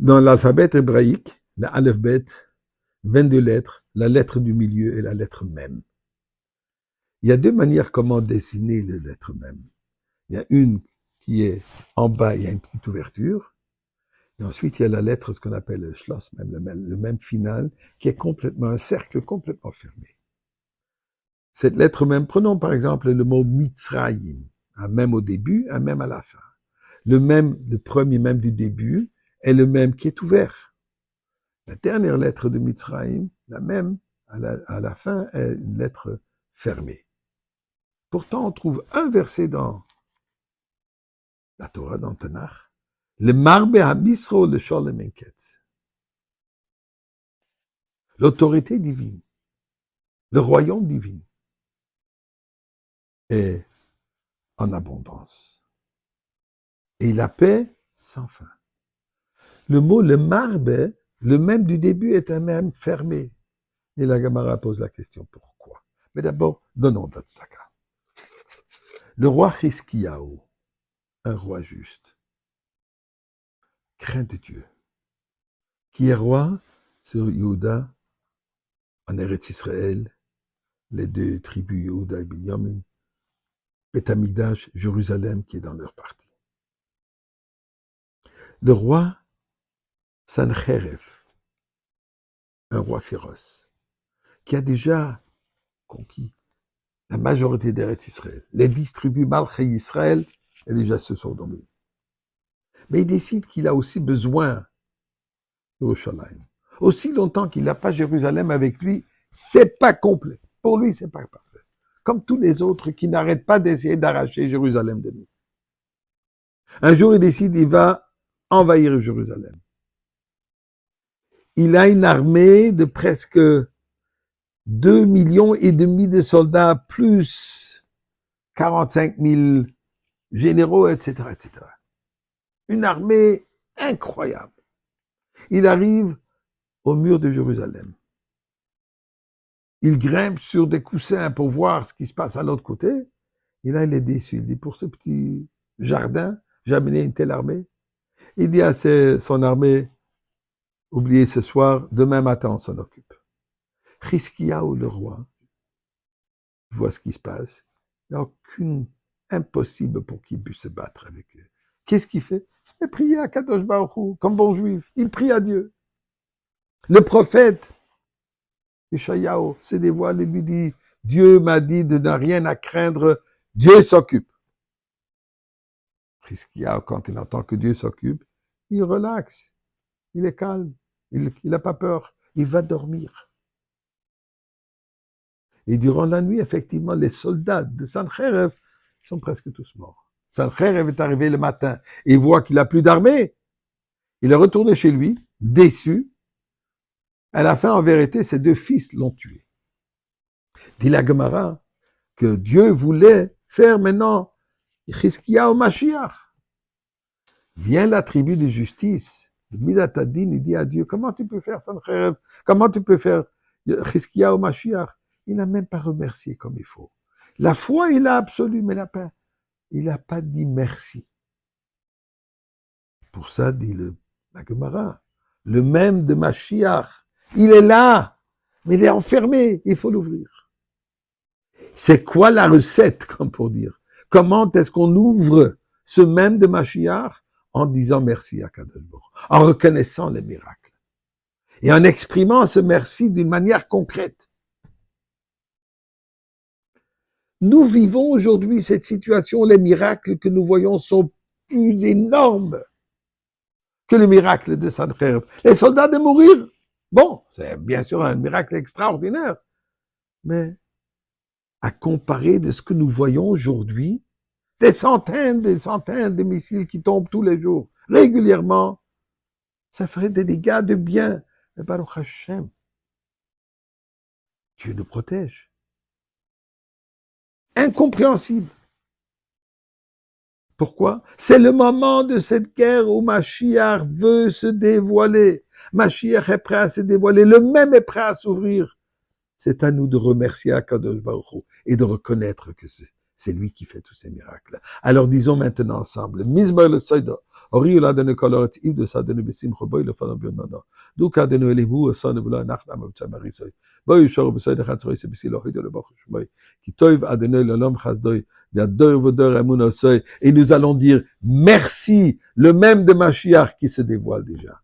Dans l'alphabet hébraïque, la Aleph-Bet, 22 lettres, la lettre du milieu est la lettre Mem. Il y a deux manières comment dessiner les lettres Mem. Il y a une qui est en bas, il y a une petite ouverture. Et ensuite, il y a la lettre, ce qu'on appelle le Schloss Mem, le Mem final, qui est complètement un cercle complètement fermé. Cette lettre Mem, prenons par exemple le mot Mitzrayim, un Mem au début, un Mem à la fin. Le Mem, le premier Mem du début, est le Mem qui est ouvert. La dernière lettre de Mitzrayim, la Mem, à la fin, est une lettre fermée. Pourtant, on trouve un verset dans la Torah, dans Tanakh, le Marbe HaMisro le Sholem Enketz. L'autorité divine, le royaume divin est en abondance. Et la paix sans fin. Le mot le Marbe, le même du début, est un même fermé. Et la Gemara pose la question, pourquoi? Mais d'abord, donnons d'Atzdaka. Le roi Hiskiyahu, un roi juste, craint de Dieu, qui est roi sur Yehuda, en Eretz Israël, les deux tribus Yehuda et Binyamin, Beth Amikdash, Jérusalem, qui est dans leur partie. Le roi Sancheref, un roi féroce, qui a déjà conquis la majorité d'Eretz Israël. Les 10 tribus Malchei Israël, et déjà se sont dominés. Mais il décide qu'il a aussi besoin de Yerushalayim. Aussi longtemps qu'il n'a pas Jérusalem avec lui, c'est pas complet. Pour lui, c'est pas parfait. Comme tous les autres qui n'arrêtent pas d'essayer d'arracher Jérusalem de lui. Un jour, il décide, il va envahir Jérusalem. Il a une armée de presque 2,5 millions de soldats, plus 45 000 généraux, etc., etc. Une armée incroyable. Il arrive au mur de Jérusalem. Il grimpe sur des coussins pour voir ce qui se passe à l'autre côté. Et là, il est déçu. Il dit, pour ce petit jardin, j'ai amené une telle armée. Il dit à son armée, oubliez ce soir, demain matin, on s'en occupe. Hiskiyahu, le roi, voit ce qui se passe. Il n'y a aucune impossible pour qu'il puisse se battre avec eux. Qu'est-ce qu'il fait? Il se met prier à Kadosh Baruch Hu, comme bon juif. Il prie à Dieu. Le prophète, Yeshayahu, se dévoile et lui dit, Dieu m'a dit de ne rien à craindre, Dieu s'occupe. Hiskiyahu, quand il entend que Dieu s'occupe, il relaxe, il est calme, il n'a pas peur, il va dormir. Et durant la nuit, effectivement, les soldats de Sancheref sont presque tous morts. Sancheref est arrivé le matin et il voit qu'il n'a plus d'armée. Il est retourné chez lui, déçu. À la fin, en vérité, ses 2 fils l'ont tué. Dit la Gemara que Dieu voulait faire maintenant Hiskiyahu Mashiach. Vient la tribu de justice, Midat Hadin, il dit à Dieu, comment tu peux faire Sancheref? Comment tu peux faire Hiskiyahu Mashiach? Il n'a même pas remercié comme il faut. La foi, il a absolue, mais il n'a pas dit merci. Pour ça, dit la Gemara, le même de Mashiach, il est là, mais il est enfermé, il faut l'ouvrir. C'est quoi la recette, comme pour dire? Comment est-ce qu'on ouvre ce même de Mashiach en disant merci à Kadosh Baruch Hu, en reconnaissant les miracles et en exprimant ce merci d'une manière concrète. Nous vivons aujourd'hui cette situation, les miracles que nous voyons sont plus énormes que le miracle de Sancheref. Les soldats de mourir, bon, c'est bien sûr un miracle extraordinaire, mais à comparer de ce que nous voyons aujourd'hui, des centaines de missiles qui tombent tous les jours, régulièrement, ça ferait des dégâts de bien. Mais Baruch Hashem, Dieu nous protège. Incompréhensible. Pourquoi? C'est le moment de cette guerre où Mashiach veut se dévoiler. Mashiach est prêt à se dévoiler. Le même est prêt à s'ouvrir. C'est à nous de remercier Akadosh Baruch Hu et de reconnaître que C'est lui qui fait tous ces miracles. Alors disons maintenant ensemble, Mizmor le Soido, Ori Uladenu Kolorat Iv de Sadenu Besimcho Boy le Fadon Bionono, Dukadenu Elihu Osane Vula Nachnam Avchamarisoy, Boy Shor Besoy de Chatzroy Sebisilo Hido le Bachushmoy, Kitoiv Adenu Lolom Chazdoy, Viador Vodor Amun Osoy, et nous allons dire merci, le même de Mashiach qui se dévoile déjà.